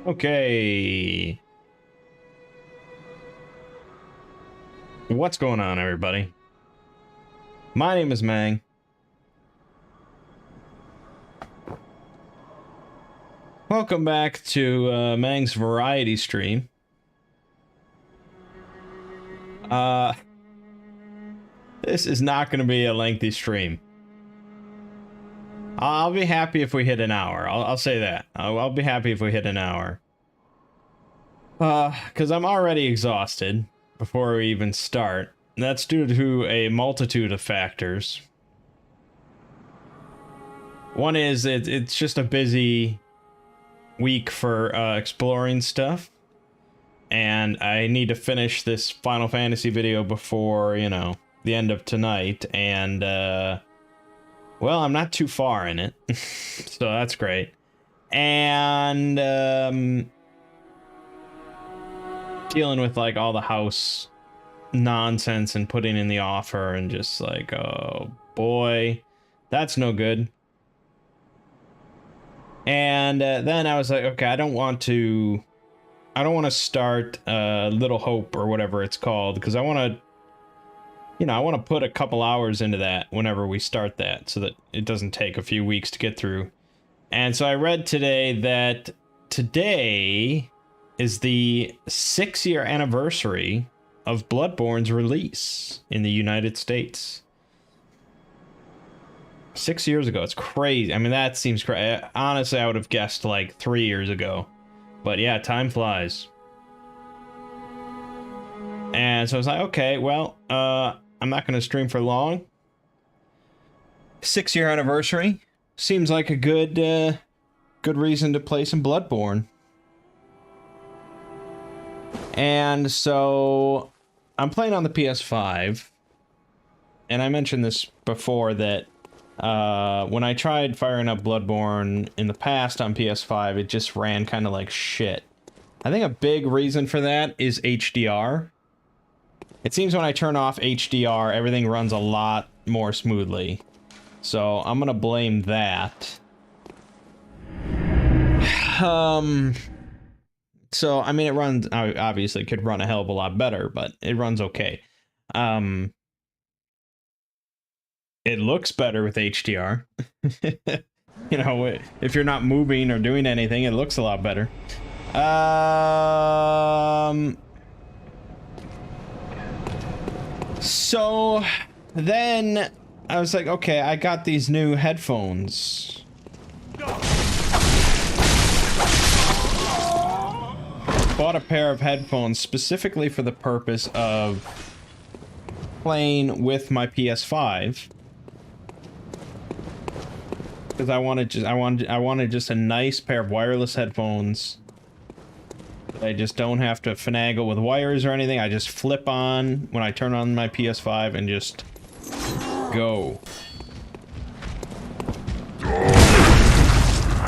Okay. What's going on, everybody? My name is Mangg. Welcome back to Mangg's variety stream. This is not going to be a lengthy stream. I'll be happy if we hit an hour. I'll say that. I'll be happy if we hit an hour. Because I'm already exhausted before we even start. That's due to a multitude of factors. One is it's just a busy week for exploring stuff. And I need to finish this Final Fantasy video before, you know, the end of tonight. And, well, I'm not too far in it. So that's great. And, dealing with, like, all the house nonsense and putting in the offer and just like, oh, boy, that's no good. And then I was like, okay, I don't want to start Little Hope or whatever it's called, because I want to, you know, I want to put a couple hours into that whenever we start that, so that it doesn't take a few weeks to get through. And so I read today that today is the 6-year anniversary of Bloodborne's release in the United States. 6 years ago. It's crazy. I mean, that seems crazy. Honestly, I would have guessed like 3 years ago. But yeah, time flies. And so I was like, okay, well, I'm not going to stream for long. 6-year anniversary seems like a good reason to play some Bloodborne. And so I'm playing on the PS5. And I mentioned this before that when I tried firing up Bloodborne in the past on PS5, it just ran kind of like shit. I think a big reason for that is HDR. It seems when I turn off HDR, everything runs a lot more smoothly. So I'm gonna blame that. So, I mean, it runs, obviously could run a hell of a lot better, but it runs okay. It looks better with HDR. You know, if you're not moving or doing anything, it looks a lot better. So then I was like, okay, I got these new headphones. Bought a pair of headphones specifically for the purpose of playing with my PS5. Because I wanted just a nice pair of wireless headphones. I just don't have to finagle with wires or anything. I just flip on when I turn on my PS5 and just go.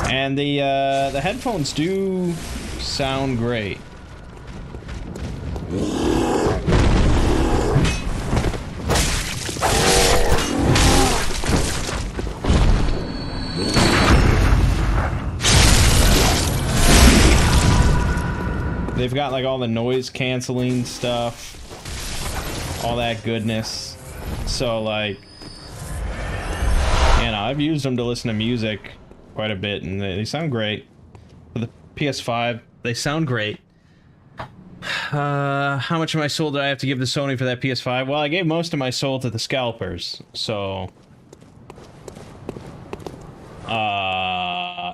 And the headphones do sound great. They've got like all the noise canceling stuff, all that goodness. So like, you know, I've used them to listen to music quite a bit, and they sound great. For the PS5, they sound great. How much of my soul did I have to give to Sony for that PS5? Well, I gave most of my soul to the scalpers, so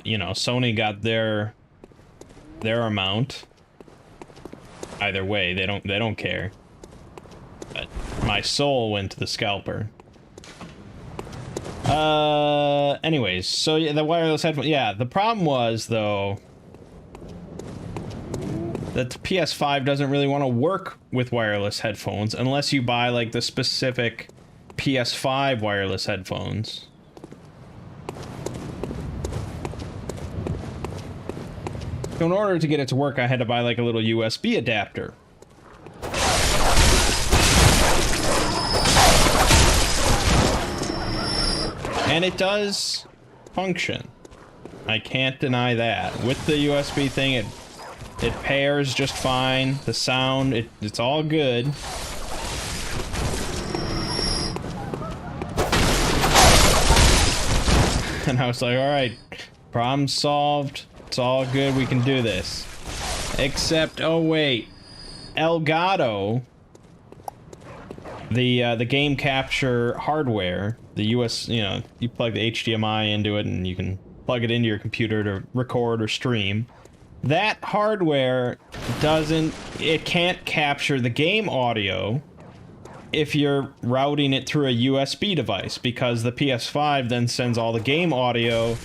you know, Sony got their amount. Either way, they don't care. But my soul went to the scalper. Anyways, so yeah, the wireless headphone. Yeah, the problem was though that the PS5 doesn't really want to work with wireless headphones unless you buy like the specific PS5 wireless headphones. So in order to get it to work, I had to buy like a little USB adapter. And it does function. I can't deny that. With the USB thing, It pairs just fine. The sound, it's all good. And I was like, alright, problem solved. It's all good, we can do this. Except, oh wait, Elgato, the game capture hardware, the US, you know, you plug the HDMI into it and you can plug it into your computer to record or stream. That hardware it can't capture the game audio if you're routing it through a USB device, because the PS5 then sends all the game audio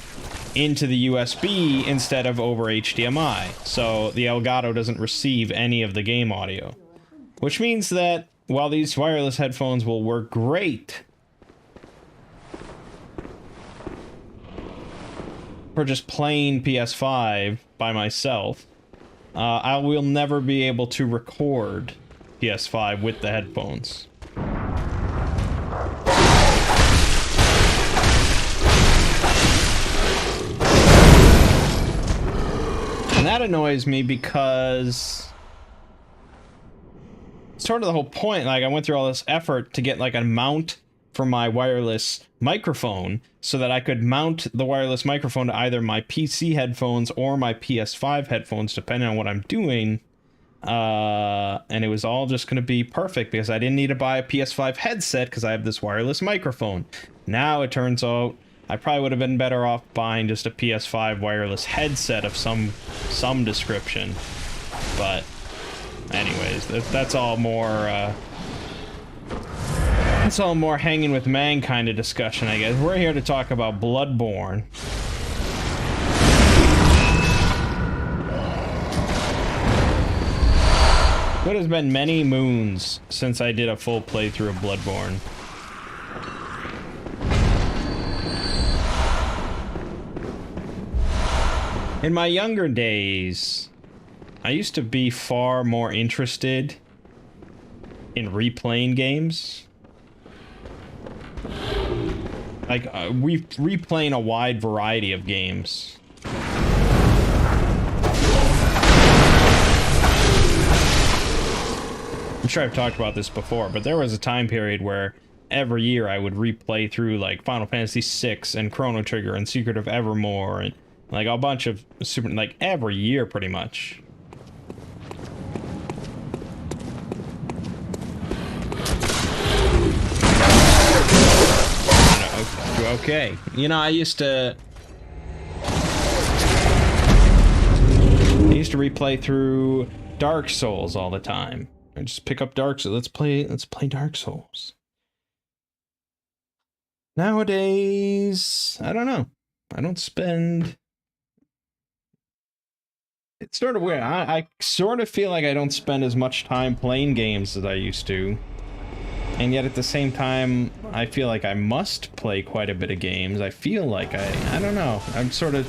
into the USB instead of over HDMI. So the Elgato doesn't receive any of the game audio. Which means that while these wireless headphones will work great for just playing PS5 by myself, I will never be able to record PS5 with the headphones. And that annoys me because it's sort of the whole point. Like, I went through all this effort to get like a mount for my wireless microphone so that I could mount the wireless microphone to either my PC headphones or my PS5 headphones, depending on what I'm doing. And it was all just going to be perfect because I didn't need to buy a PS5 headset because I have this wireless microphone. Now it turns out I probably would have been better off buying just a PS5 wireless headset of some description. But anyways, that's all more it's all more hanging with Mangg kind of discussion, I guess. We're here to talk about Bloodborne. It has been many moons since I did a full playthrough of Bloodborne. In my younger days, I used to be far more interested in replaying games. Like, replaying a wide variety of games. I'm sure I've talked about this before, but there was a time period where every year I would replay through, like, Final Fantasy VI and Chrono Trigger and Secret of Evermore and, like, a bunch of like, every year, pretty much. Okay, you know, I used to replay through Dark Souls all the time. I just pick up Dark Souls. Let's play Dark Souls. Nowadays, I don't know. I don't spend. It's sort of weird. I sort of feel like I don't spend as much time playing games as I used to. And yet at the same time, I feel like I must play quite a bit of games. I feel like I don't know. I'm sort of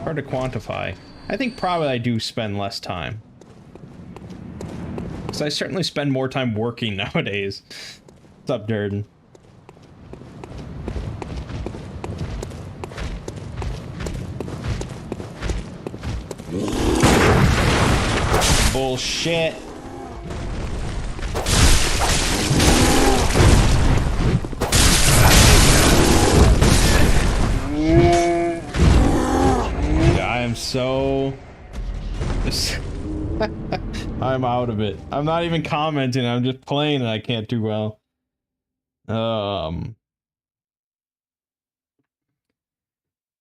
hard to quantify. I think probably I do spend less time. Because I certainly spend more time working nowadays. What's up, Durden? Bullshit. I am so... I'm out of it. I'm not even commenting, I'm just playing and I can't do well.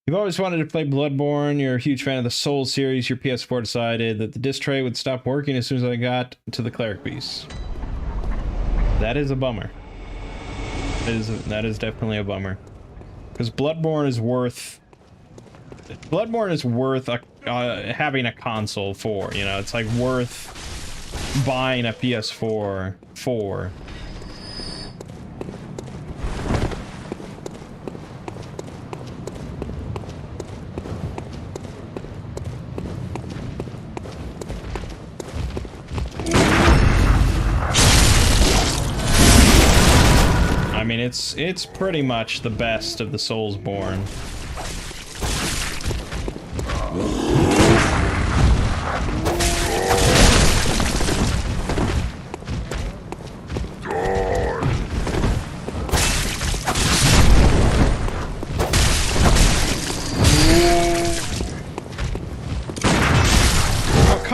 You've always wanted to play Bloodborne, you're a huge fan of the Souls series, your PS4 decided that the disc tray would stop working as soon as I got to the Cleric Beast. That is a bummer. That is definitely a bummer. Because Bloodborne is worth having a console for, you know, it's like worth buying a PS4 for. I mean, it's pretty much the best of the Soulsborne.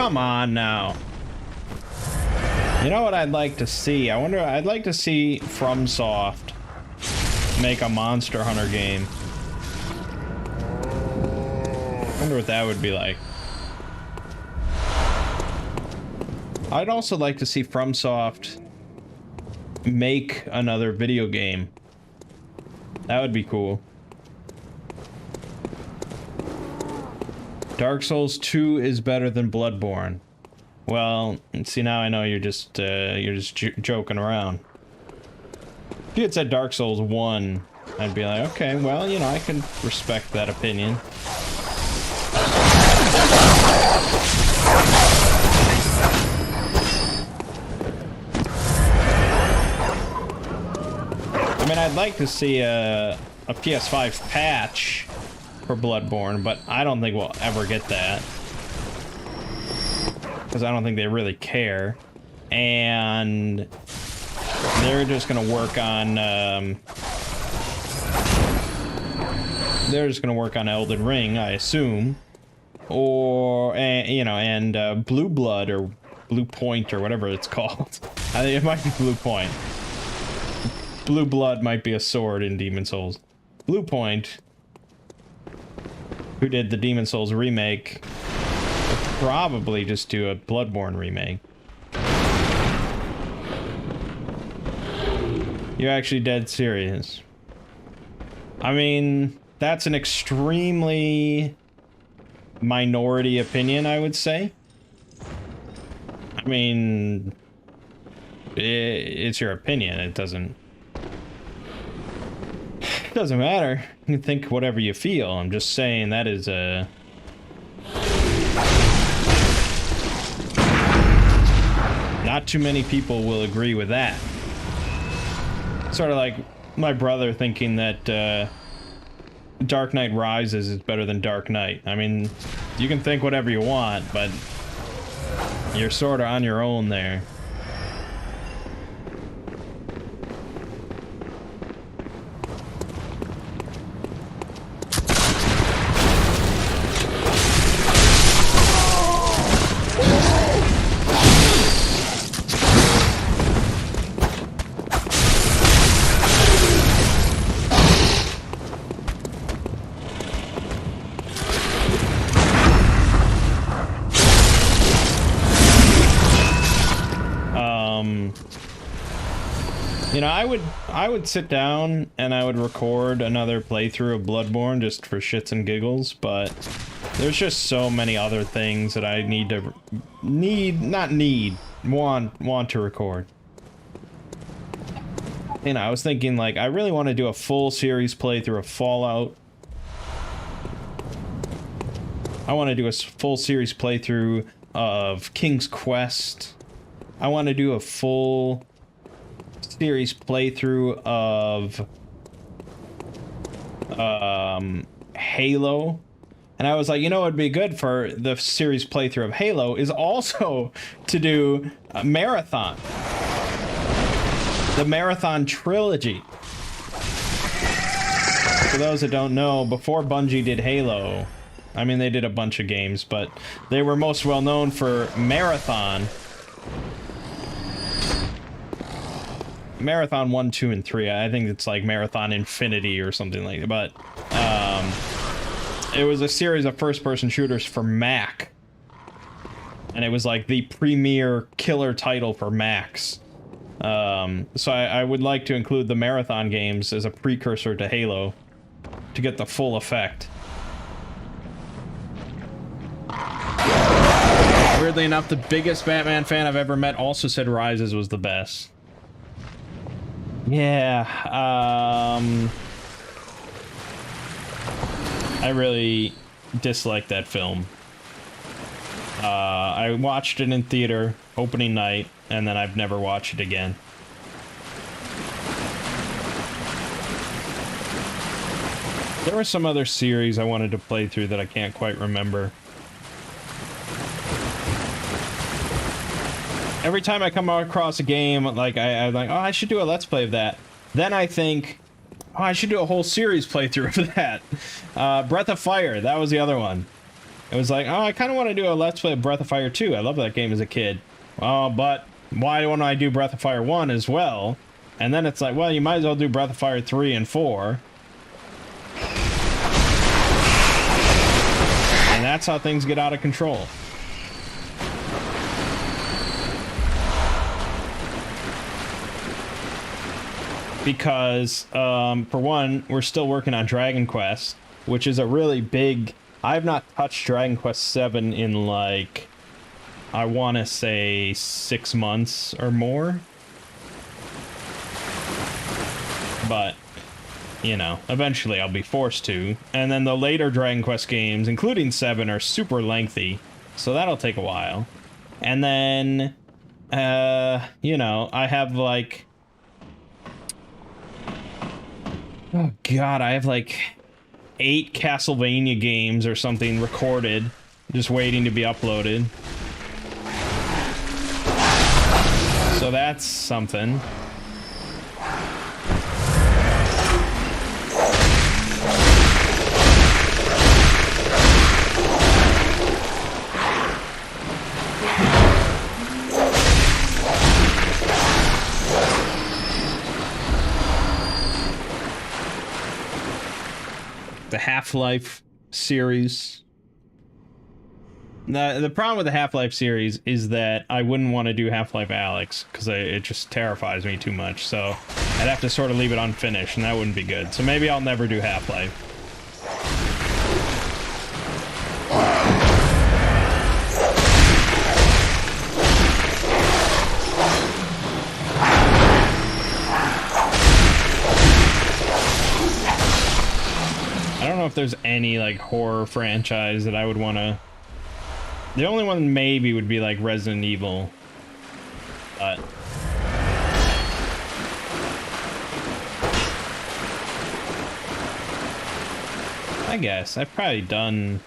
Come on now. You know what I'd like to see? I'd like to see FromSoft make a Monster Hunter game. I wonder what that would be like. I'd also like to see FromSoft make another video game. That would be cool. Dark Souls 2 is better than Bloodborne. Well, see, now I know you're just joking around. If you had said Dark Souls 1, I'd be like, okay, well, you know, I can respect that opinion. I mean, I'd like to see a PS5 patch for Bloodborne, but I don't think we'll ever get that. Because I don't think they really care. And they're just gonna work on Elden Ring, I assume. Or you know, and Blue Blood or Blue Point or whatever it's called. I think it might be Blue Point. Blue Blood might be a sword in Demon Souls. Blue Point, who did the Demon Souls remake, would probably just do a Bloodborne remake. You're actually dead serious. I mean, that's an extremely minority opinion, I would say. I mean, it's your opinion. It doesn't matter. You can think whatever you feel. I'm just saying that is a... Not too many people will agree with that. Sort of like my brother thinking that Dark Knight Rises is better than Dark Knight. I mean, you can think whatever you want, but you're sort of on your own there. You know, I would sit down and I would record another playthrough of Bloodborne just for shits and giggles, but there's just so many other things that I want to record. You know, I was thinking, like, I really want to do a full series playthrough of Fallout. I want to do a full series playthrough of King's Quest. I want to do a full series playthrough of Halo. And I was like, you know what would be good for the series playthrough of Halo is also to do a marathon. The Marathon Trilogy. For those that don't know, before Bungie did Halo, I mean, they did a bunch of games, but they were most well known for Marathon. Marathon 1, 2, and 3. I think it's like Marathon Infinity or something like that. But it was a series of first-person shooters for Mac. And it was like the premier killer title for Macs. So I would like to include the Marathon games as a precursor to Halo to get the full effect. Weirdly enough, the biggest Batman fan I've ever met also said Rises was the best. Yeah, I really dislike that film. I watched it in theater, opening night, and then I've never watched it again. There was some other series I wanted to play through that I can't quite remember. Every time I come across a game, like, I'm like, oh, I should do a Let's Play of that. Then I think, oh, I should do a whole series playthrough of that. Breath of Fire, that was the other one. It was like, oh, I kind of want to do a Let's Play of Breath of Fire 2. I love that game as a kid. Oh, but why don't I do Breath of Fire 1 as well? And then it's like, well, you might as well do Breath of Fire 3 and 4. And that's how things get out of control. Because, for one, we're still working on Dragon Quest, which is a really big... I've not touched Dragon Quest 7 in, like, I want to say 6 months or more. But, you know, eventually I'll be forced to. And then the later Dragon Quest games, including 7, are super lengthy, so that'll take a while. And then, you know, I have, like... Oh, God, I have, like... 8 Castlevania games or something recorded, just waiting to be uploaded. So that's something. The Half-Life series. The problem with the Half-Life series is that I wouldn't want to do Half-Life Alyx because it just terrifies me too much. So I'd have to sort of leave it unfinished, and that wouldn't be good. So maybe I'll never do Half-Life. I don't know if there's any, like, horror franchise that I would want to... The only one maybe would be, like, Resident Evil. But... I guess. I've probably done...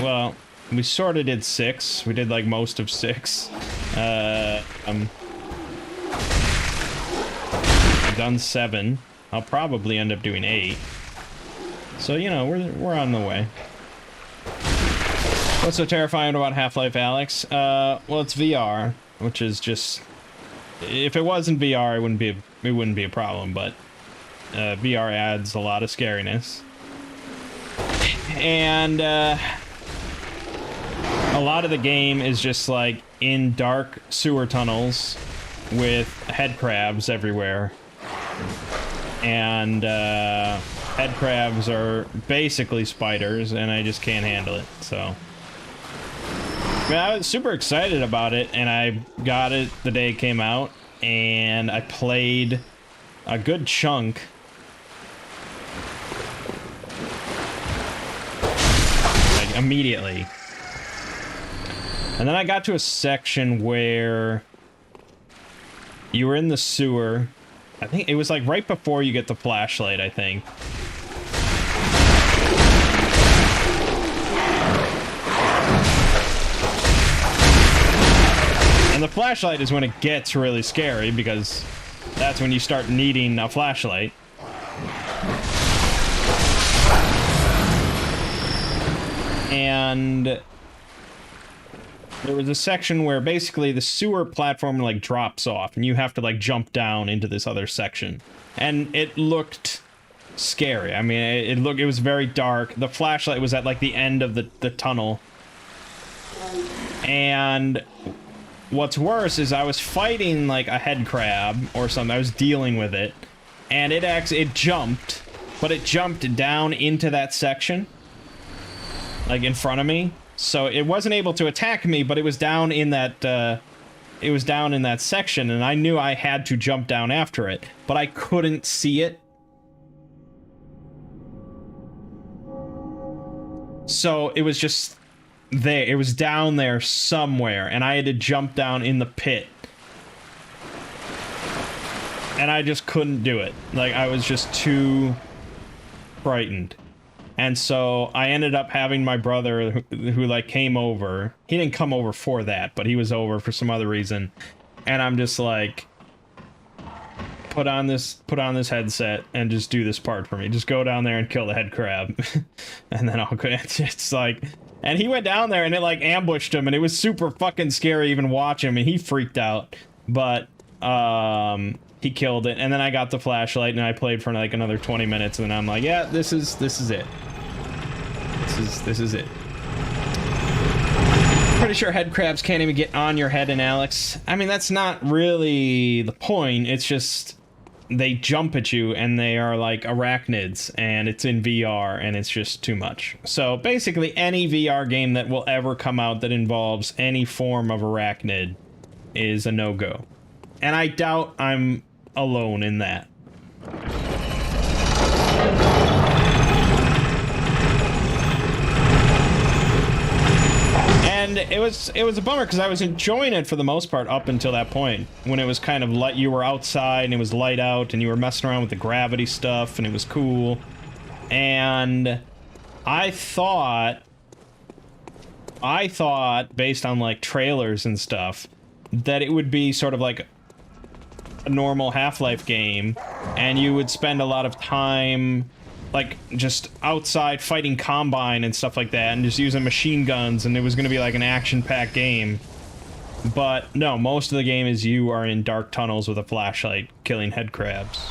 Well, we sort of did 6. We did, like, most of 6. I've done 7. I'll probably end up doing 8. So, you know, we're on the way. What's so terrifying about Half-Life Alyx? Well, it's VR, which is just... If it wasn't VR, it wouldn't be a problem, but VR adds a lot of scariness. And a lot of the game is just like in dark sewer tunnels with head crabs everywhere. And head crabs are basically spiders, and I just can't handle it, so... I mean, I was super excited about it, and I got it the day it came out, and I played a good chunk. Like, immediately. And then I got to a section where you were in the sewer. I think it was like right before you get the flashlight, I think. And the flashlight is when it gets really scary, because that's when you start needing a flashlight. And there was a section where basically the sewer platform like drops off and you have to like jump down into this other section. And it looked scary. I mean, it was very dark. The flashlight was at like the end of the tunnel. And what's worse is I was fighting like a head crab or something. I was dealing with it, and it jumped, but it jumped down into that section, like in front of me. So it wasn't able to attack me, but it was down in that section, and I knew I had to jump down after it, but I couldn't see it. So it was just there. It was down there somewhere, and I had to jump down in the pit. And I just couldn't do it. Like, I was just too frightened. And so I ended up having my brother who like came over. He didn't come over for that, but he was over for some other reason. And I'm just like put on this headset and just do this part for me. Just go down there and kill the head crab. And then I'll go. It's like, and he went down there and it like ambushed him, and it was super fucking scary even watch him, and he freaked out. But he killed it, and then I got the flashlight and I played for like another 20 minutes, and then I'm like, yeah, this is it. This is it. Pretty sure head crabs can't even get on your head in Alex. I mean, that's not really the point. It's just they jump at you and they are like arachnids, and it's in VR, and it's just too much. So basically any VR game that will ever come out that involves any form of arachnid is a no-go. And I doubt I'm alone in that. And it was a bummer because I was enjoying it for the most part up until that point when it was kind of light. You were outside and it was light out and you were messing around with the gravity stuff and it was cool. And I thought based on like trailers and stuff that it would be sort of like a normal Half-Life game and you would spend a lot of time like just outside fighting Combine and stuff like that and just using machine guns, and it was going to be like an action-packed game. But no, most of the game is you are in dark tunnels with a flashlight killing head crabs.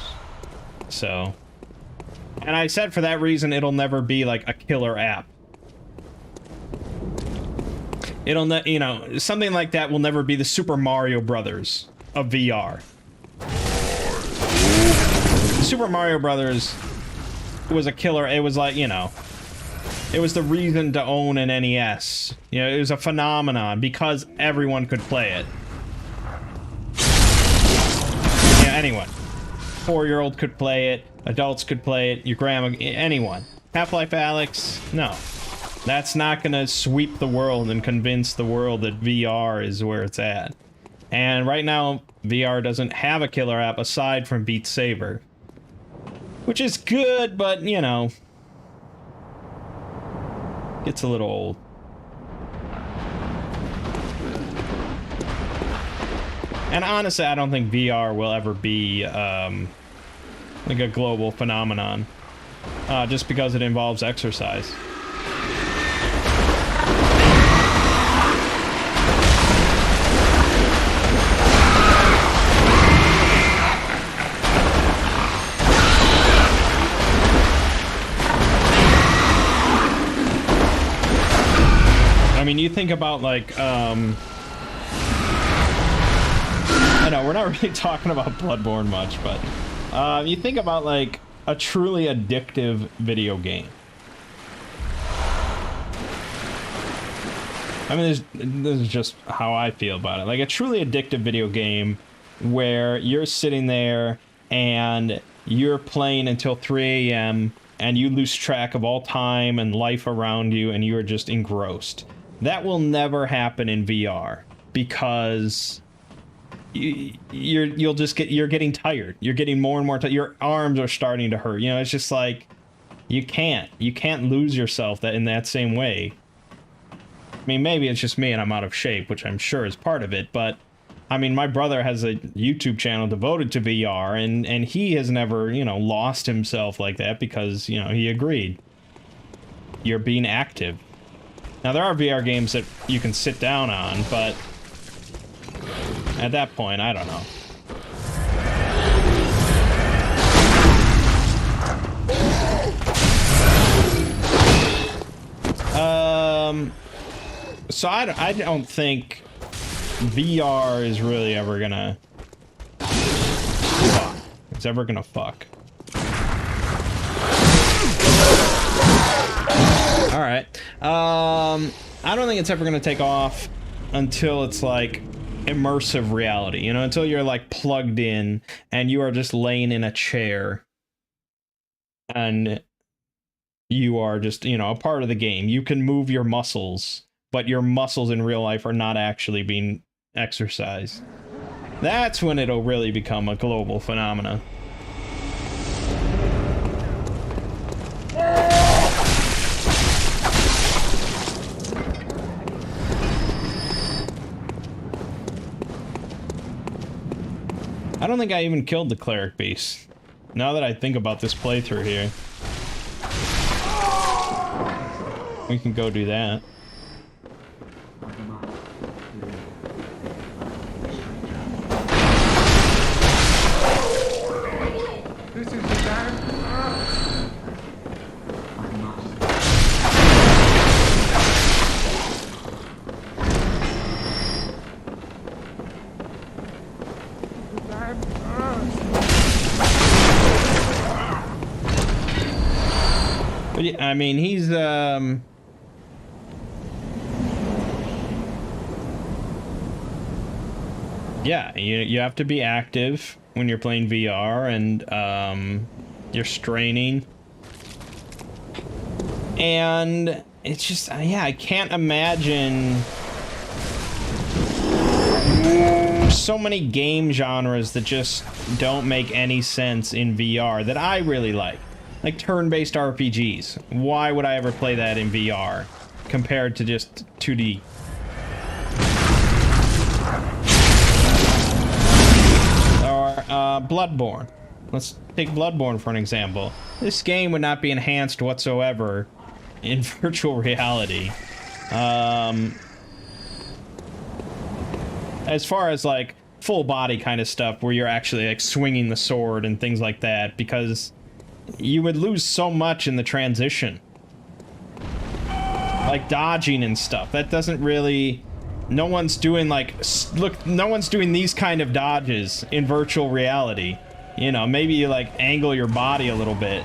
So, and I said for that reason it'll never be like a killer app. It'll you know, something like that will never be the Super Mario Brothers of VR. Super Mario Brothers was a killer. It was like, you know, it was the reason to own an NES. You know, it was a phenomenon because everyone could play it. Yeah, anyone. 4-year-old could play it, adults could play it, your grandma, anyone. Half-Life Alyx, no. That's not gonna sweep the world and convince the world that VR is where it's at. And right now, VR doesn't have a killer app aside from Beat Saber. Which is good, but, you know, gets a little old. And honestly, I don't think VR will ever be, like a global phenomenon. Just because it involves exercise. I mean, you think about, like, I know, we're not really talking about Bloodborne much, but, you think about, like, a truly addictive video game. I mean, this is just how I feel about it. Like, a truly addictive video game where you're sitting there and you're playing until 3 a.m. and you lose track of all time and life around you and you are just engrossed. That will never happen in VR because you're getting tired. You're getting more and more tired. Your arms are starting to hurt. You know, it's just like you can't lose yourself in that same way. I mean, maybe it's just me and I'm out of shape, which I'm sure is part of it, but I mean, my brother has a YouTube channel devoted to VR and he has never, you know, lost himself like that because, you know, he agreed. You're being active. Now, there are VR games that you can sit down on, but at that point, I don't know. So I don't think VR is really ever gonna fuck. It's ever gonna fuck. All right. I don't think it's ever going to take off until it's like immersive reality, you know, until you're like plugged in and you are just laying in a chair and you are just, you know, a part of the game. You can move your muscles, but your muscles in real life are not actually being exercised. That's when it'll really become a global phenomenon. I don't think I even killed the Cleric Beast. Now that I think about this playthrough here. We can go do that. This is the time. But yeah, I mean, he's yeah, you have to be active when you're playing VR, and you're straining. And it's just, yeah, I can't imagine so many game genres that just don't make any sense in VR that I really like turn-based RPGs. Why would I ever play that in VR compared to just 2D? Or Bloodborne. Let's take Bloodborne for an example. This game would not be enhanced whatsoever in virtual reality. As far as like full body kind of stuff where you're actually like swinging the sword and things like that, because you would lose so much in the transition. Like dodging and stuff. That doesn't really... No one's doing like... Look, no one's doing these kind of dodges in virtual reality. You know, maybe you like angle your body a little bit.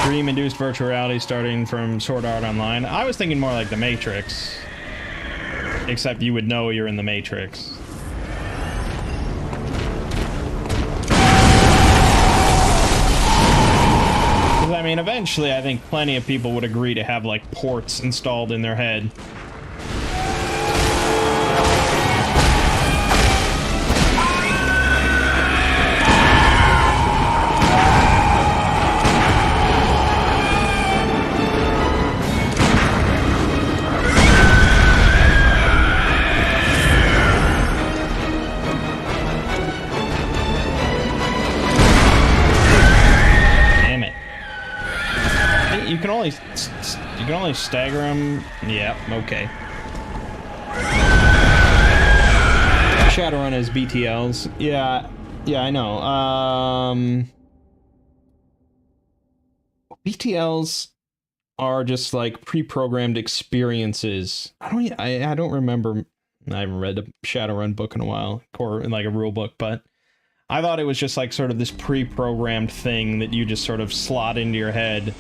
Dream-induced virtual reality starting from Sword Art Online. I was thinking more like the Matrix. Except you would know you're in the Matrix. I mean, eventually I think plenty of people would agree to have like ports installed in their head. You can only stagger them. Yeah, okay. Shadowrun has BTLs. Yeah, I know. BTLs are just like pre-programmed experiences. I don't remember. I haven't read a Shadowrun book in a while, or like a rule book, but I thought it was just like sort of this pre-programmed thing that you just sort of slot into your head.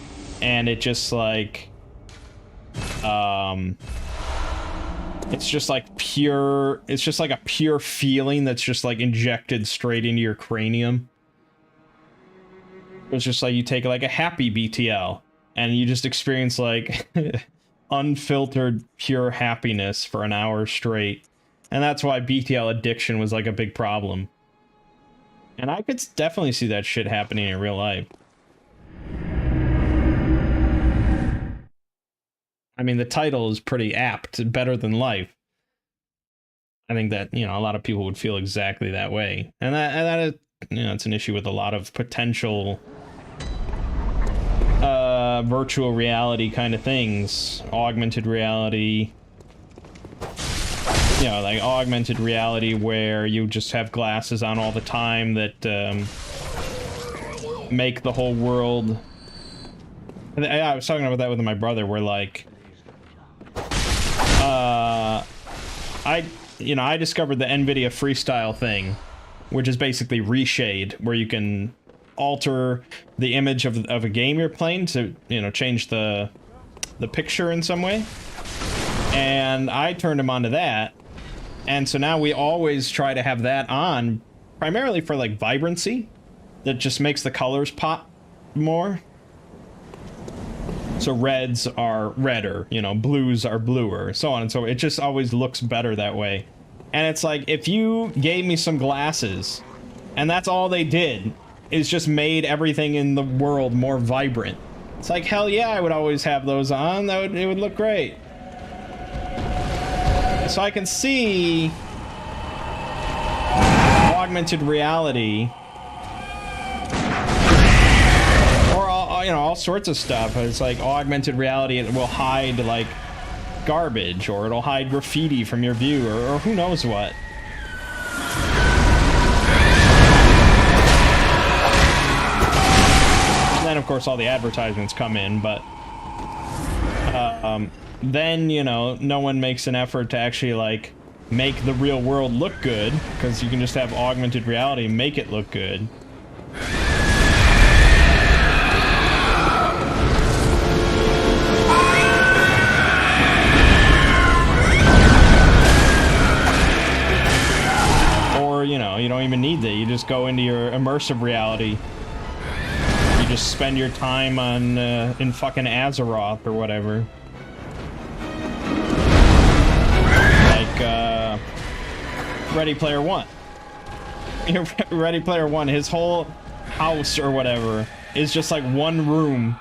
And it just like, it's just like pure, it's just like a pure feeling that's just like injected straight into your cranium. It's just like you take like a happy BTL and you just experience like unfiltered pure happiness for an hour straight. And that's why BTL addiction was like a big problem. And I could definitely see that shit happening in real life. I mean, the title is pretty apt, better than life. I think that, you know, a lot of people would feel exactly that way. And that is, you know, it's an issue with a lot of potential virtual reality kind of things. Augmented reality. You know, like augmented reality where you just have glasses on all the time that make the whole world... I was talking about that with my brother, where like... I discovered the NVIDIA Freestyle thing, which is basically reshade, where you can alter the image of a game you're playing to, you know, change the picture in some way. And I turned him onto that, and so now we always try to have that on, primarily for like vibrancy, that just makes the colors pop more. So reds are redder, you know, blues are bluer, so on and so on. It just always looks better that way. And it's like, if you gave me some glasses, and that's all they did, is just made everything in the world more vibrant. It's like, hell yeah, I would always have those on. It would look great. So I can see augmented reality, or all sorts of stuff. It's like augmented reality, it will hide like garbage, or it'll hide graffiti from your view, or who knows what. And then of course all the advertisements come in, but then, you know, no one makes an effort to actually like make the real world look good, because you can just have augmented reality make it look good. Or, you know, you don't even need that. You just go into your immersive reality. You just spend your time on in fucking Azeroth or whatever. Ready Player One. Ready Player One, his whole house or whatever is just like one room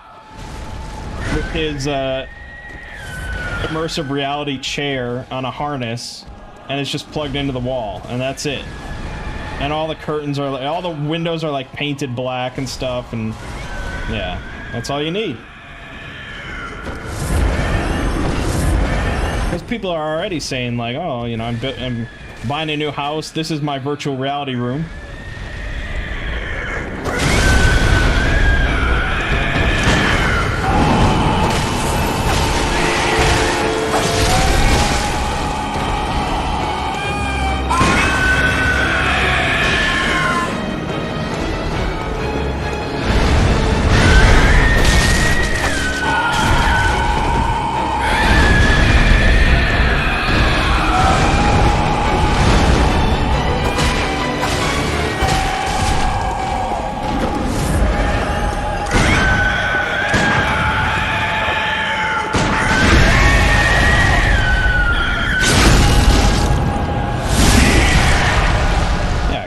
with his immersive reality chair on a harness, and it's just plugged into the wall, and that's it. And all the curtains are, all the windows are like painted black and stuff, and yeah, that's all you need. Because people are already saying like, oh, you know, I'm buying a new house, this is my virtual reality room.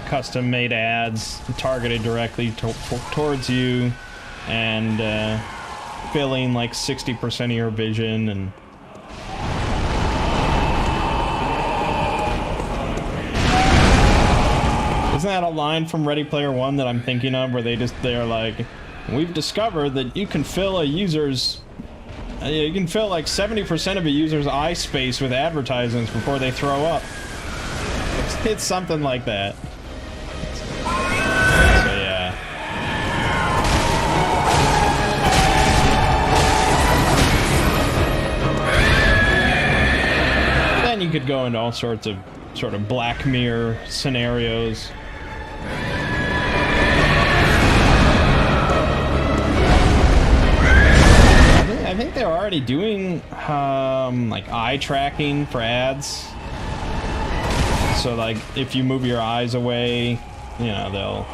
Custom-made ads targeted directly towards you, and filling like 60% of your vision. And isn't that a line from Ready Player One that I'm thinking of, where they're like, we've discovered that you can fill a user's you can fill like 70% of a user's eye space with advertisements before they throw up. It's something like that. You could go into all sorts of sort of Black Mirror scenarios. I think they're already doing like eye tracking for ads. So like if you move your eyes away, you know, they'll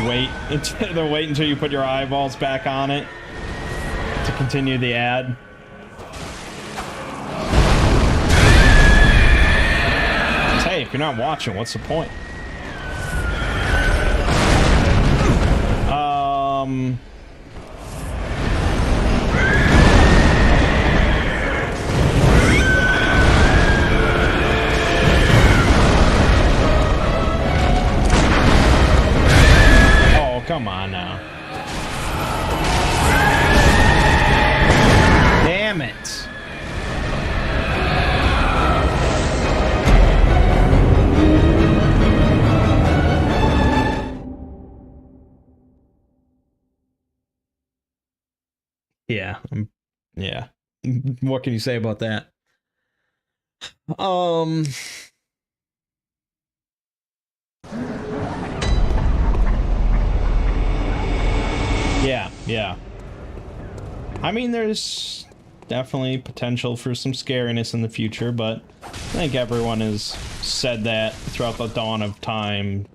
wait until you put your eyeballs back on it to continue the ad. Hey, if you're not watching, what's the point? Oh, come on now. Damn it. Yeah, yeah. What can you say about that? Yeah. I mean, there's definitely potential for some scariness in the future, but I think everyone has said that throughout the dawn of time.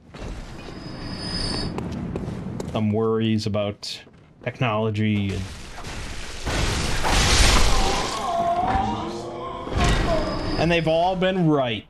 Some worries about technology and And they've all been right.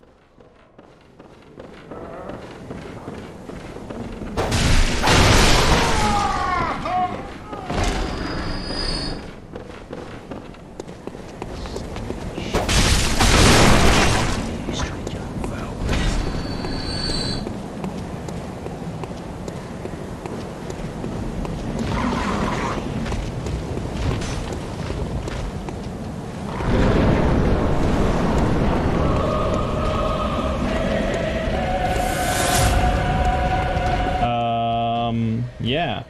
Yeah.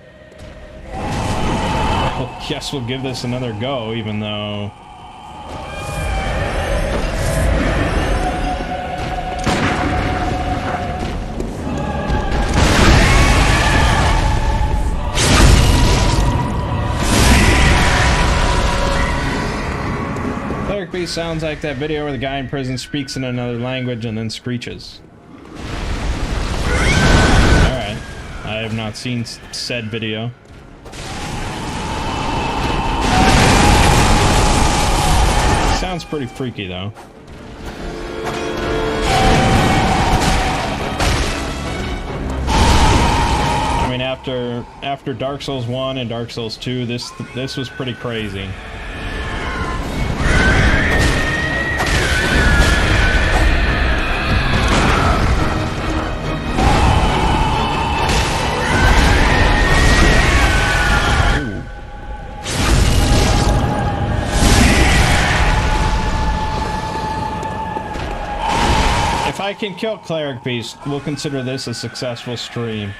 Well, guess we'll give this another go, even though... Cleric Beast sounds like that video where the guy in prison speaks in another language and then screeches. I have not seen said video. Sounds pretty freaky though. I mean, after Dark Souls 1 and Dark Souls 2, this was pretty crazy. If I can kill Cleric Beast, we'll consider this a successful stream.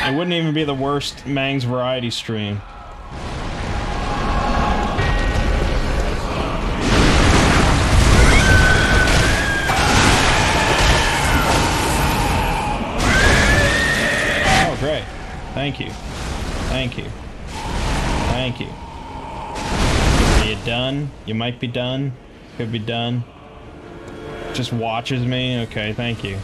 It wouldn't even be the worst Mangg's variety stream. Oh, great. Thank you. Thank you. Thank you. Are you done? You might be done. Could be done. Just watches me? Okay, thank you.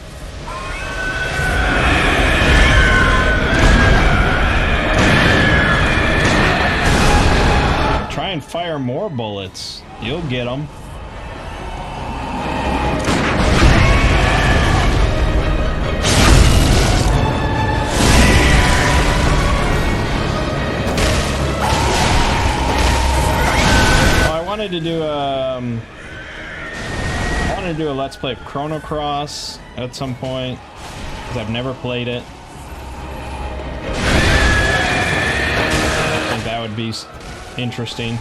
Try and fire more bullets. You'll get them. I wanted to do a Let's Play of Chrono Cross at some point, because I've never played it. I think that would be interesting.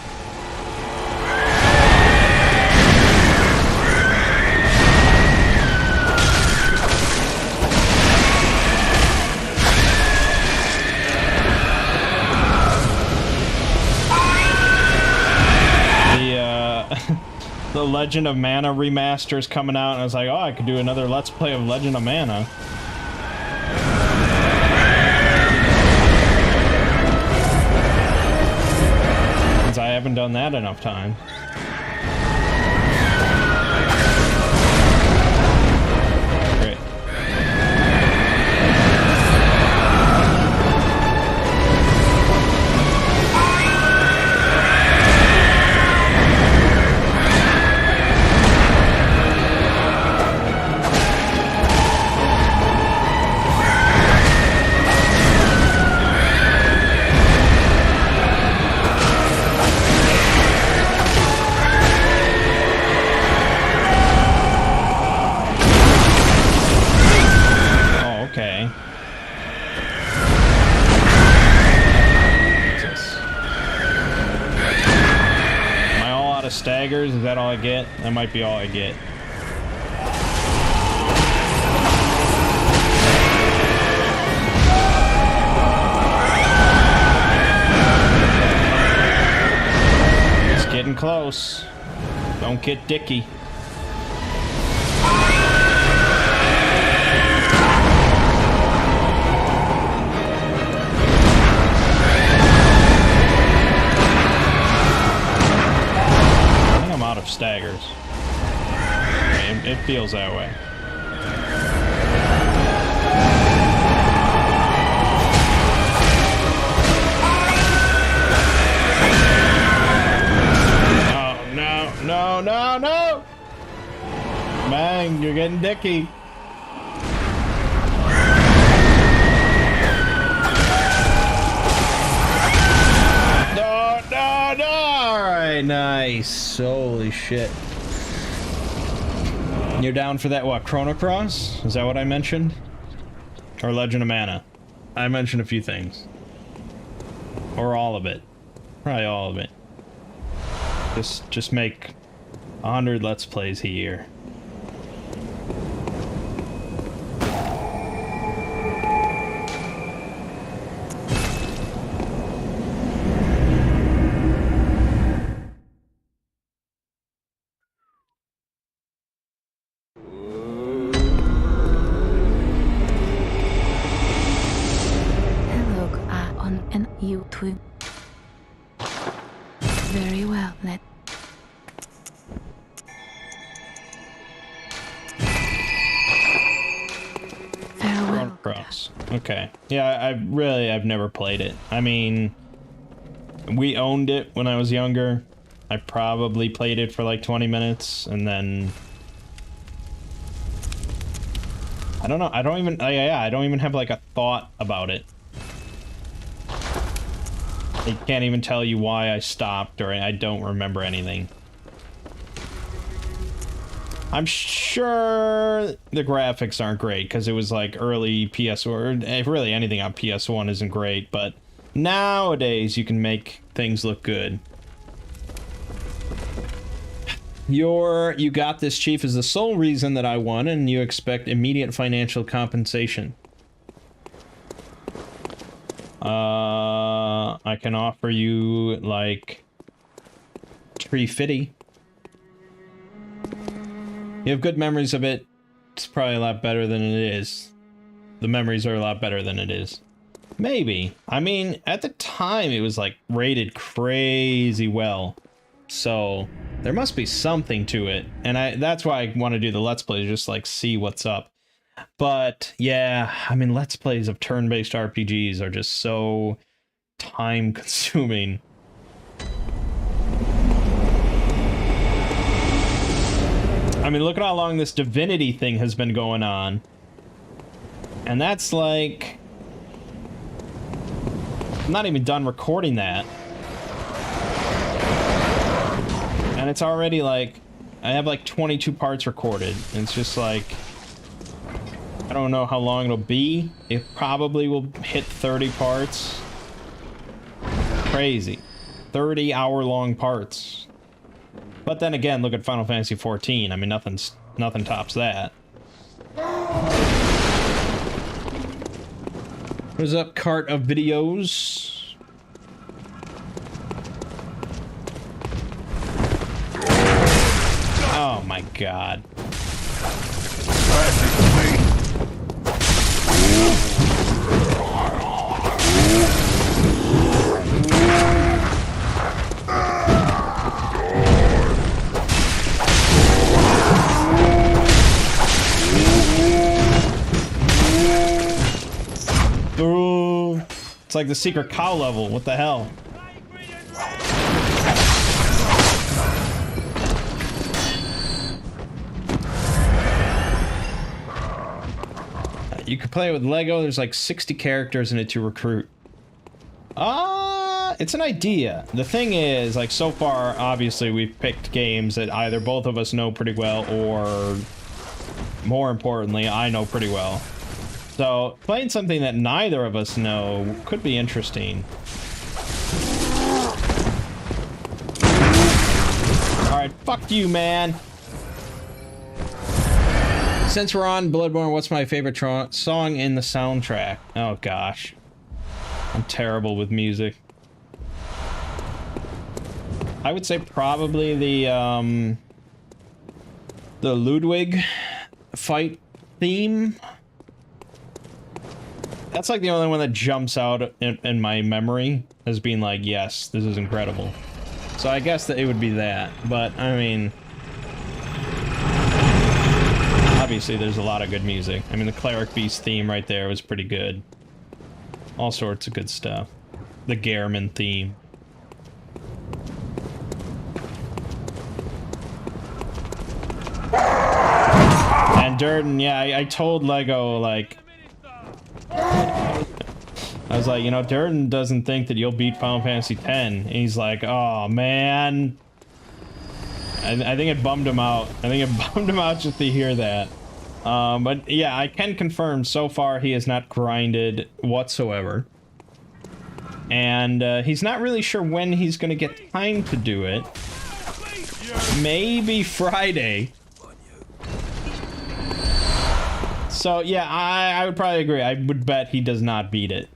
The Legend of Mana remaster's coming out, and I was like, oh, I could do another Let's Play of Legend of Mana. Since I haven't done that enough times. Great. Staggers, is that all I get? That might be all I get. It's getting close. Don't get dicky. Of staggers. It feels that way. Oh, no, no. Mangg, you're getting dicky. No, no, no! Alright, nice. Holy shit. You're down for that, what, Chrono Cross? Is that what I mentioned? Or Legend of Mana? I mentioned a few things. Or all of it. Probably all of it. Just make 100 Let's Plays a year. On YouTube. Very well, let. Farewell. Cross. Okay. Yeah, I've never played it. I mean, we owned it when I was younger. I probably played it for like 20 minutes and then I don't know. I don't even I don't even have like a thought about it. I can't even tell you why I stopped, or I don't remember anything. I'm sure the graphics aren't great, because it was like early PS, or really anything on PS1 isn't great, but nowadays you can make things look good. You got this, Chief, is the sole reason that I won, and you expect immediate financial compensation. I can offer you, like, Tree Fitty. You have good memories of it. It's probably a lot better than it is. The memories are a lot better than it is. Maybe. I mean, at the time, it was, like, rated crazy well. So, there must be something to it. And that's why I want to do the Let's Play, just, like, see what's up. But, yeah, I mean, Let's Plays of turn-based RPGs are just so time-consuming. I mean, look at how long this Divinity thing has been going on. And that's like... I'm not even done recording that. And it's already like... I have like 22 parts recorded. And it's just like... I don't know how long it'll be. It probably will hit 30 parts. Crazy. 30-hour-long parts. But then again, look at Final Fantasy XIV. I mean, nothing tops that. What is up, cart of videos? Oh my god. Ooh, it's like the secret cow level. What the hell? You can play it with Lego. There's like 60 characters in it to recruit. It's an idea. The thing is, like, so far, obviously, we've picked games that either both of us know pretty well, or more importantly, I know pretty well. So, playing something that neither of us know could be interesting. Alright, fuck you, man. Since we're on Bloodborne, what's my favorite song in the soundtrack? Oh, gosh. I'm terrible with music. I would say probably the Ludwig fight theme. That's like the only one that jumps out in my memory as being like, yes, this is incredible. So I guess that it would be that, but I mean, obviously there's a lot of good music. I mean, the Cleric Beast theme right there was pretty good. All sorts of good stuff. The Gehrman theme. Durden, yeah, I told Lego, like, I was like, you know, Durden doesn't think that you'll beat Final Fantasy X. And he's like, oh, man. I think it bummed him out. I think it bummed him out just to hear that. But yeah, I can confirm so far he has not grinded whatsoever. And he's not really sure when he's going to get time to do it. Maybe Friday. So yeah, I would probably agree. I would bet he does not beat it.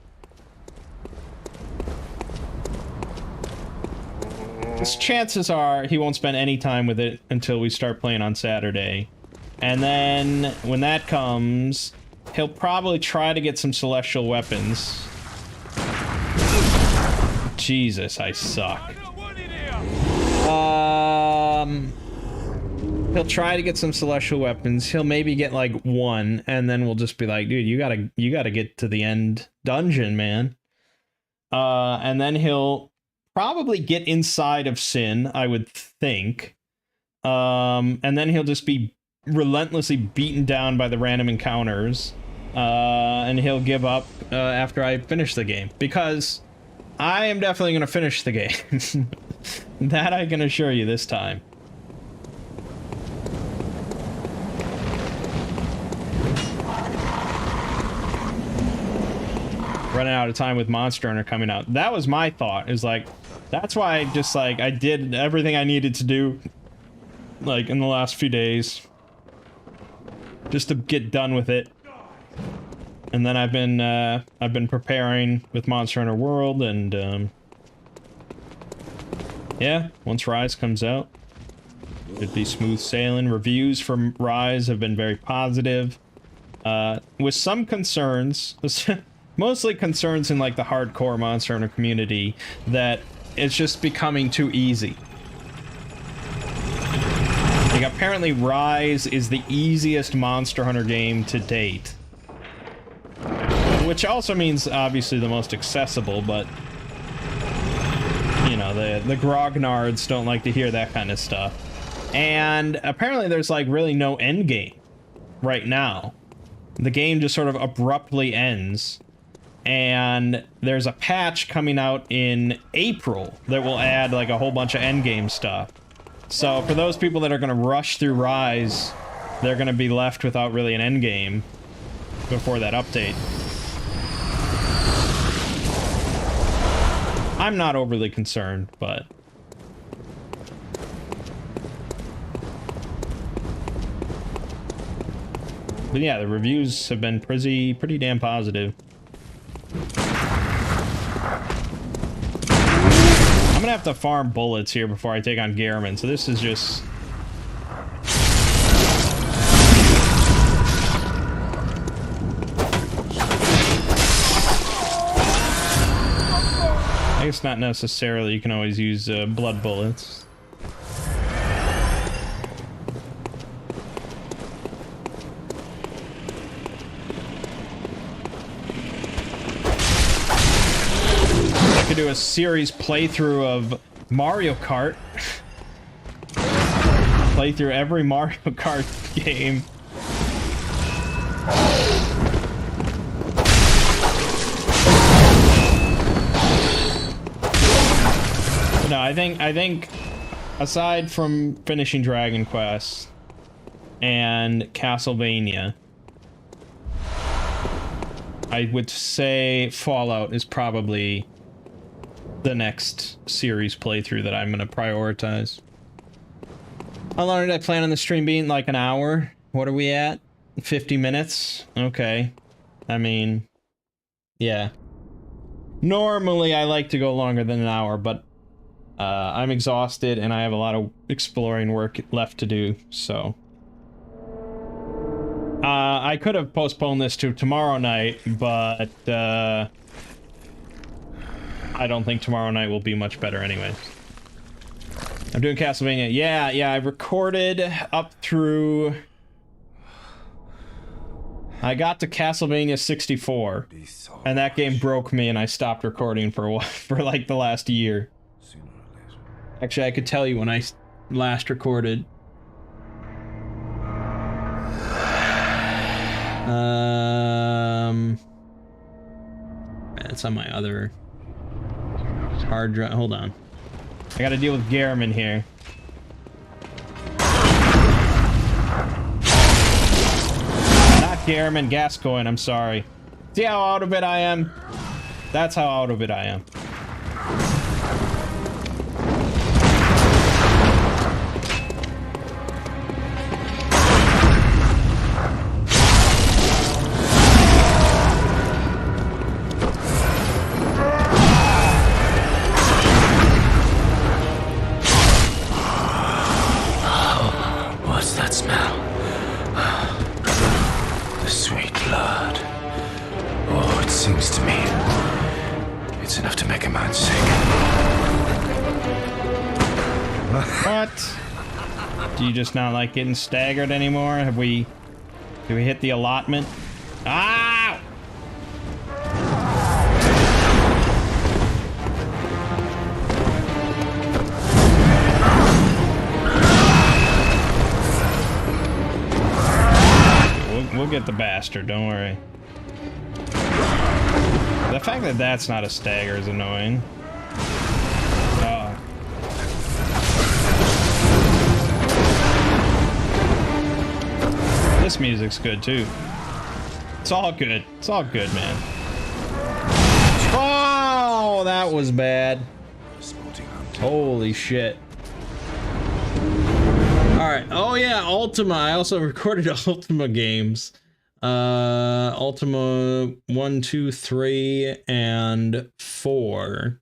Because chances are he won't spend any time with it until we start playing on Saturday. And then when that comes, he'll probably try to get some celestial weapons. Jesus, I suck. He'll try to get some celestial weapons. He'll maybe get like one, and then we'll just be like, dude, you gotta get to the end dungeon, man. And then he'll probably get inside of Sin, I would think. And then he'll just be relentlessly beaten down by the random encounters. And he'll give up after I finish the game, because I am definitely going to finish the game. That I can assure you this time. Running out of time with Monster Hunter coming out. That was my thought, is like, that's why I just, like, I did everything I needed to do, like, in the last few days, just to get done with it. And then I've been preparing with Monster Hunter World, and yeah, once Rise comes out, it'd be smooth sailing. Reviews from Rise have been very positive, with some concerns, mostly concerns in like the hardcore Monster Hunter community, that it's just becoming too easy. Like, apparently Rise is the easiest Monster Hunter game to date. Which also means, obviously, the most accessible, but... you know, the grognards don't like to hear that kind of stuff. And apparently there's, like, really no end game right now. The game just sort of abruptly ends. And there's a patch coming out in April that will add, like, a whole bunch of endgame stuff. So for those people that are going to rush through Rise, they're going to be left without really an endgame before that update. I'm not overly concerned, but... but yeah, the reviews have been pretty damn positive. I'm gonna have to farm bullets here before I take on Gehrman, so this is just... I guess not necessarily, you can always use blood bullets. I could do a series playthrough of Mario Kart. Play through every Mario Kart game. No, I think aside from finishing Dragon Quest and Castlevania, I would say Fallout is probably the next series playthrough that I'm going to prioritize. How long did I plan on the stream being? Like an hour? What are we at? 50 minutes? Okay. I mean, yeah. Normally I like to go longer than an hour, but I'm exhausted and I have a lot of exploring work left to do, so... I could have postponed this to tomorrow night, but I don't think tomorrow night will be much better anyway. I'm doing Castlevania. Yeah, I've recorded up through... I got to Castlevania 64, and that game broke me and I stopped recording for a while, for like the last year. Actually, I could tell you when I last recorded. That's on my other hard drive. Hold on. I gotta deal with Garamond here. Not Garamond, Gascoigne, I'm sorry. See how out of it I am? That's how out of it I am. What's that smell? The sweet blood. Oh, it sings to me. It's enough to make a man sick. What? Do you just not like getting staggered anymore? Did we hit the allotment? Ah! We'll get the bastard, don't worry. The fact that that's not a stagger is annoying. Oh. This music's good too. It's all good. It's all good, man. Oh, that was bad. Holy shit. Alright, oh yeah, Ultima. I also recorded Ultima games. Ultima 1, 2, 3, and 4.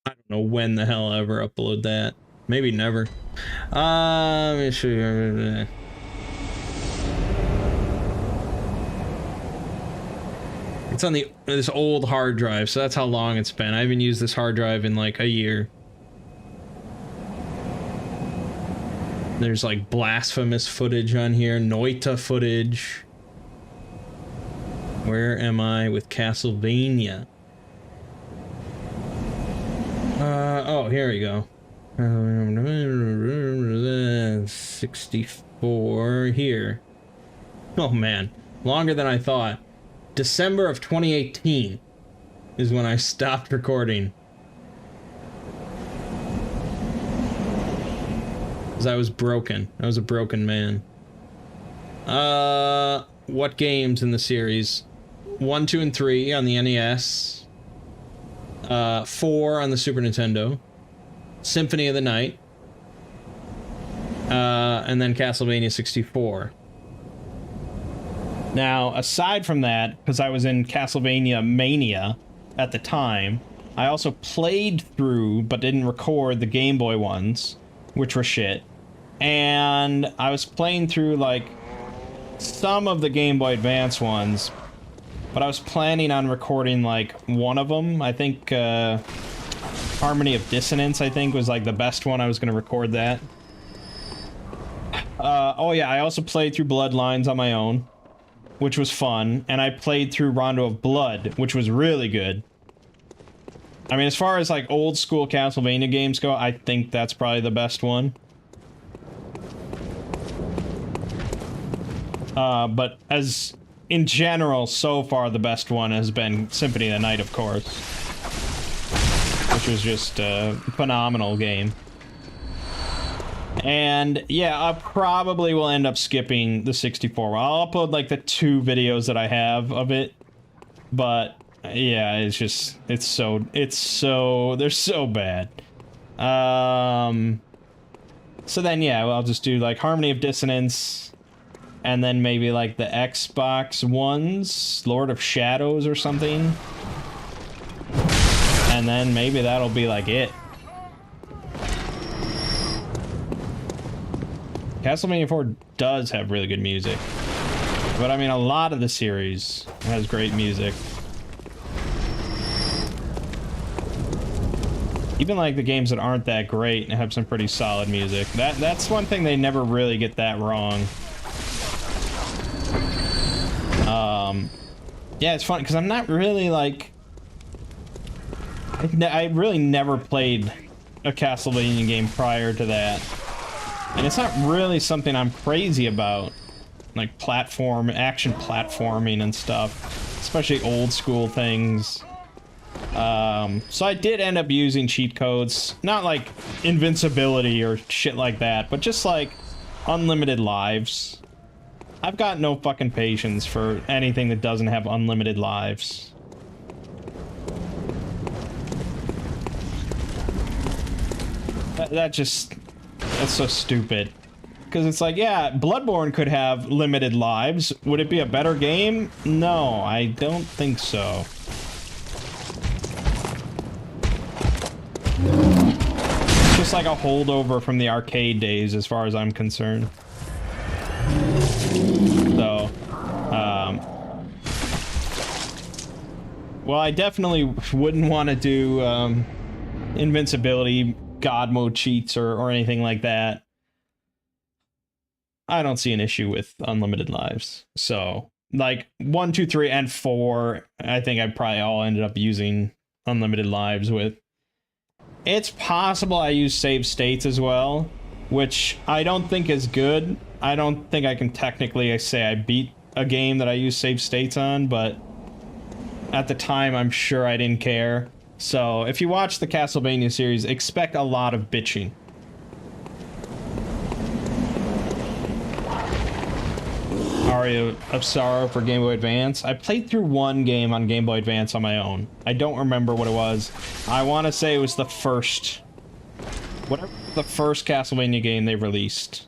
I don't know when the hell I ever upload that. Maybe never. Let me show you. It's on this old hard drive, so that's how long it's been. I haven't used this hard drive in like a year. There's like blasphemous footage on here, Noita footage. Where am I with Castlevania? Oh, here we go. 64 here. Oh man, longer than I thought. December of 2018 is when I stopped recording. Because I was broken. I was a broken man. What games in the series? 1, 2, and 3 on the NES. 4 on the Super Nintendo. Symphony of the Night. And then Castlevania 64. Now, aside from that, because I was in Castlevania Mania at the time, I also played through, but didn't record, the Game Boy ones, which were shit. And I was playing through, like, some of the Game Boy Advance ones, but I was planning on recording, like, one of them. I think, Harmony of Dissonance, I think, was, like, the best one. I was going to record that. Oh yeah, I also played through Bloodlines on my own, which was fun, and I played through Rondo of Blood, which was really good. I mean, as far as, like, old school Castlevania games go, I think that's probably the best one. But as, in general, so far the best one has been Symphony of the Night, of course. Which was just a phenomenal game. And, yeah, I probably will end up skipping the 64. I'll upload, like, the 2 videos that I have of it. But, yeah, it's just, they're so bad. So then, yeah, I'll just do, like, Harmony of Dissonance. And then maybe, like, the Xbox ones, Lord of Shadows or something. And then maybe that'll be, like, it. Castlevania 4 does have really good music. But, I mean, a lot of the series has great music. Even, like, the games that aren't that great have some pretty solid music. That's one thing they never really get that wrong. Yeah, it's fun, because I'm not really, like... I really never played a Castlevania game prior to that. And it's not really something I'm crazy about, like action platforming and stuff, especially old school things. So I did end up using cheat codes, not like invincibility or shit like that, but just like unlimited lives. I've got no fucking patience for anything that doesn't have unlimited lives. That's so stupid. Because it's like, yeah, Bloodborne could have limited lives. Would it be a better game? No, I don't think so. Just like a holdover from the arcade days, as far as I'm concerned. So, well, I definitely wouldn't want to do invincibility, God mode cheats, or anything like that. I don't see an issue with unlimited lives. So, like 1, 2, 3, and 4, I think I probably all ended up using unlimited lives with. It's possible I use save states as well, which I don't think is good. I don't think I can technically say I beat a game that I use save states on, but at the time I'm sure I didn't care. So if you watch the Castlevania series, expect a lot of bitching. Aria of Sorrow for Game Boy Advance. I played through one game on Game Boy Advance on my own. I don't remember what it was. I want to say it was the first Castlevania game they released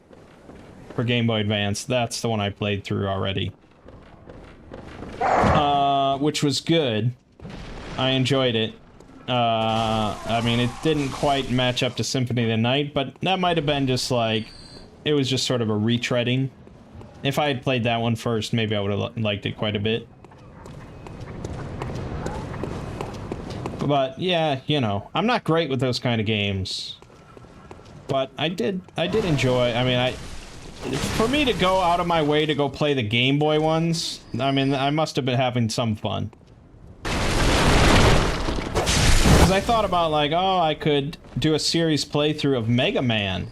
for Game Boy Advance. That's the one I played through already. Which was good. I enjoyed it. I mean, it didn't quite match up to Symphony of the Night, but that might have been just like, it was just sort of a retreading. If I had played that one first, maybe I would have liked it quite a bit. But yeah, you know, I'm not great with those kind of games. But I did enjoy. I mean, for me to go out of my way to go play the Game Boy ones, I mean, I must have been having some fun. Because I thought about like, oh, I could do a series playthrough of Mega Man.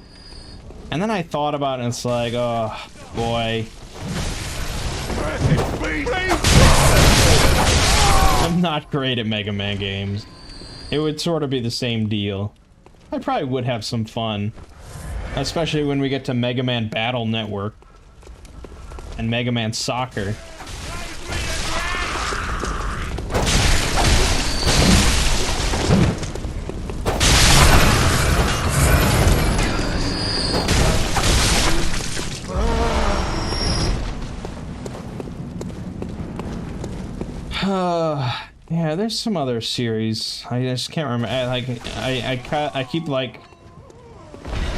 And then I thought about it and it's like, oh, boy. I'm not great at Mega Man games. It would sort of be the same deal. I probably would have some fun. Especially when we get to Mega Man Battle Network. And Mega Man Soccer. Yeah, there's some other series. I just can't remember. I keep like,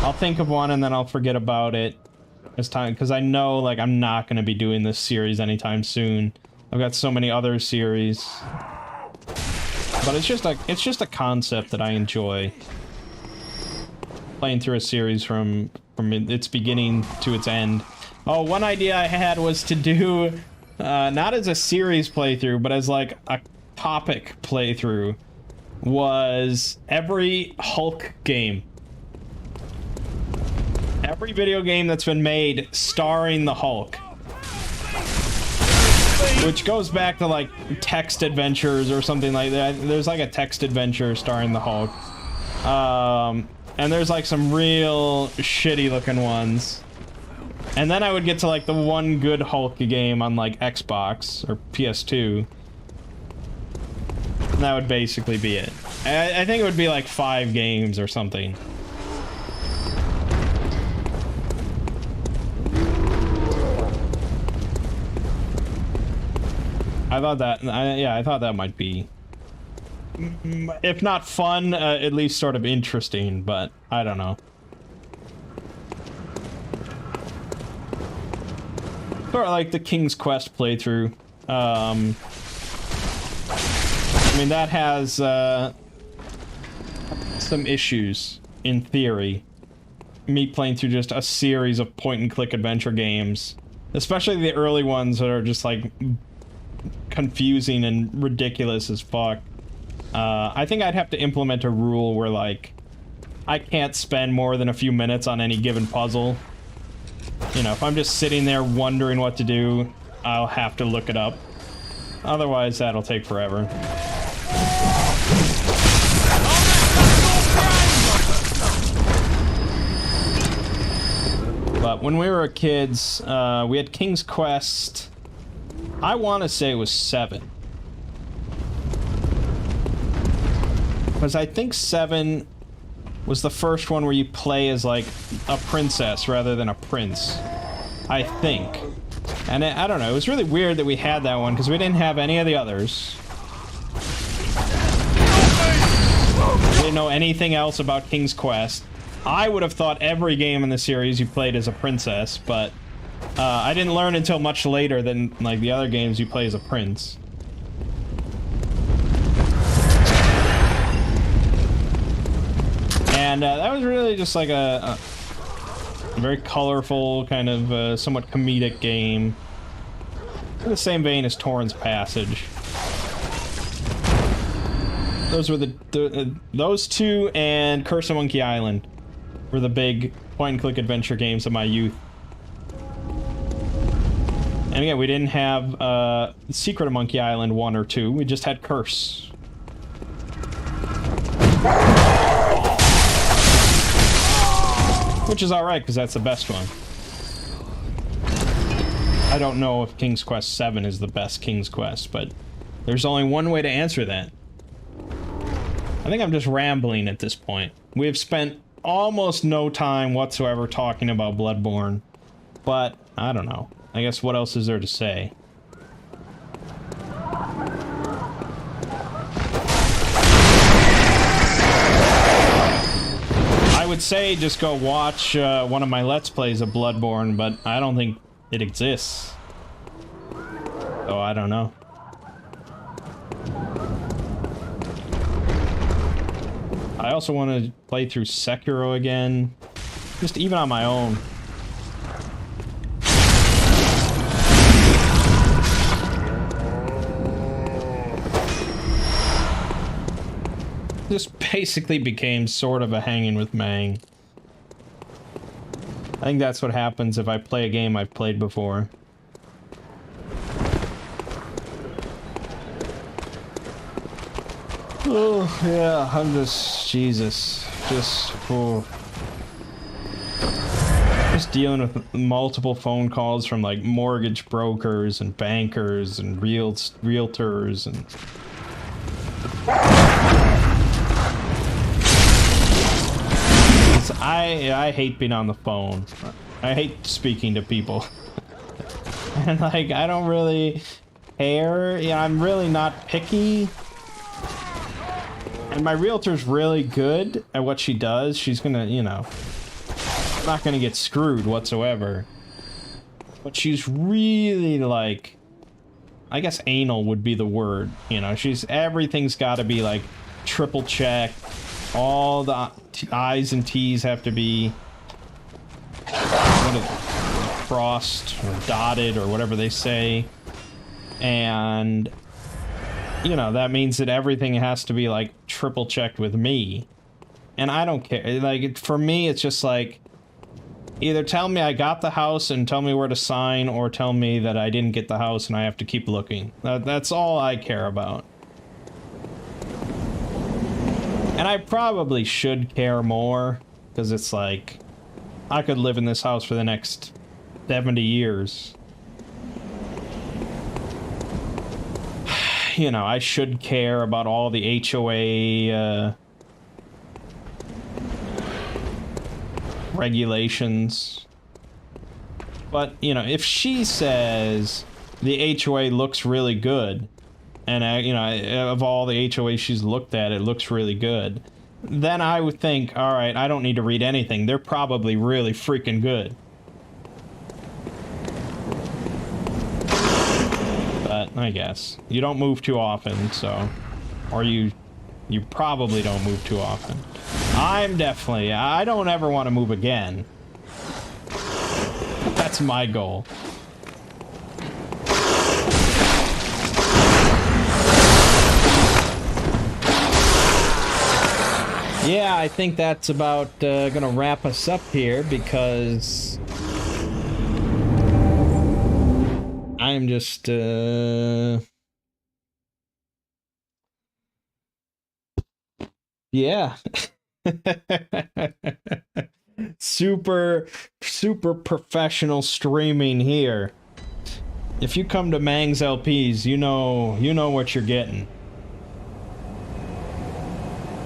I'll think of one and then I'll forget about it as time, because I know like I'm not going to be doing this series anytime soon. I've got so many other series, but it's just a concept that I enjoy. Playing through a series from its beginning to its end. Oh, one idea I had was to do. Not as a series playthrough, but as like a topic playthrough, was every Hulk game. Every video game that's been made starring the Hulk. Which goes back to like text adventures or something like that. There's like a text adventure starring the Hulk. And there's like some real shitty looking ones. And then I would get to like the one good Hulk game on like Xbox or PS2. And that would basically be it. I think it would be like 5 games or something. I thought that might be, if not fun, at least sort of interesting, but I don't know. Sort of like the King's Quest playthrough. I mean, that has some issues, in theory. Me playing through just a series of point-and-click adventure games. Especially the early ones that are just, like, confusing and ridiculous as fuck. I think I'd have to implement a rule where, like, I can't spend more than a few minutes on any given puzzle. You know, if I'm just sitting there wondering what to do, I'll have to look it up. Otherwise, that'll take forever. But when we were kids, we had King's Quest. I want to say it was 7. Because I think 7 was the first one where you play as, like, a princess rather than a prince. I think. And I don't know, it was really weird that we had that one, because we didn't have any of the others. We didn't know anything else about King's Quest. I would have thought every game in the series you played as a princess, but I didn't learn until much later than, like, the other games you play as a prince. And that was really just like a very colorful, kind of somewhat comedic game. In the same vein as Torrens Passage. Those were those two, and Curse of Monkey Island were the big point-and-click adventure games of my youth. And again, we didn't have Secret of Monkey Island 1 or 2, we just had Curse. Which is alright, because that's the best one. I don't know if King's Quest 7 is the best King's Quest, but there's only one way to answer that. I think I'm just rambling at this point. We have spent almost no time whatsoever talking about Bloodborne, but I don't know. I guess what else is there to say? I would say just go watch one of my Let's Plays of Bloodborne, but I don't think it exists. So I don't know. I also want to play through Sekiro again, just even on my own. This basically became sort of a hanging with Mangg. I think that's what happens if I play a game I've played before. Oh, yeah, I'm just... Jesus. Just dealing with multiple phone calls from, like, mortgage brokers and bankers and realtors and... I hate being on the phone. I hate speaking to people. And, like, I don't really care. Yeah, I'm really not picky. And my realtor's really good at what she does. She's gonna, you know, not gonna get screwed whatsoever. But she's really, like, I guess anal would be the word. You know, everything's gotta be, like, triple check. All the I's and T's have to be crossed or dotted or whatever they say. And, you know, that means that everything has to be, like, triple checked with me. And I don't care. Like, for me, it's just like, either tell me I got the house and tell me where to sign, or tell me that I didn't get the house and I have to keep looking. That's all I care about. And I probably should care more, because it's like, I could live in this house for the next 70 years. You know, I should care about all the HOA regulations. But, you know, if she says the HOA looks really good, and, you know, of all the HOAs she's looked at, it looks really good, then I would think, alright, I don't need to read anything. They're probably really freaking good. But, I guess. You don't move too often, so... Or you probably don't move too often. I don't ever want to move again. That's my goal. yeah, I think that's about gonna wrap us up here because I'm just yeah. super professional streaming here. If you come to Mangg's LPs, you know what you're getting.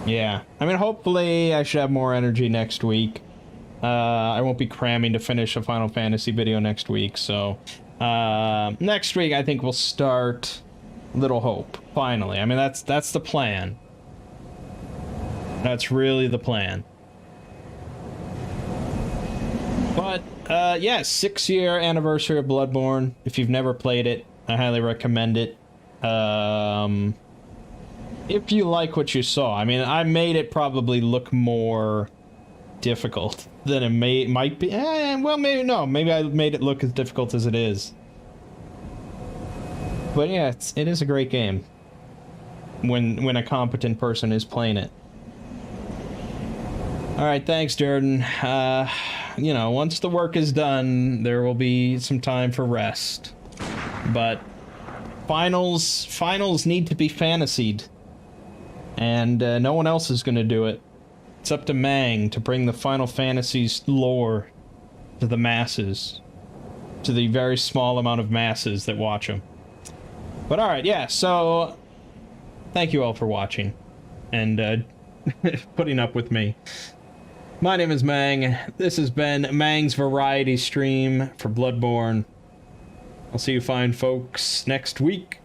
Yeah, I mean, hopefully I should have more energy next week. I won't be cramming to finish a Final Fantasy video next week, so next week I think we'll start Little Hope, finally. I mean, that's the plan. That's really the plan. But, yeah, 6-year anniversary of Bloodborne. If you've never played it, I highly recommend it. If you like what you saw. I mean, I made it probably look more difficult than it might be. Well, maybe no. Maybe I made it look as difficult as it is. But yeah, it is a great game. When a competent person is playing it. Alright, thanks, Jordan. You know, once the work is done, there will be some time for rest. But finals need to be fantasied. And no one else is going to do it. It's up to Mangg to bring the Final Fantasy's lore to the masses. To the very small amount of masses that watch them. But alright, yeah, so thank you all for watching. And putting up with me. My name is Mangg. This has been Mangg's variety stream for Bloodborne. I'll see you fine folks next week.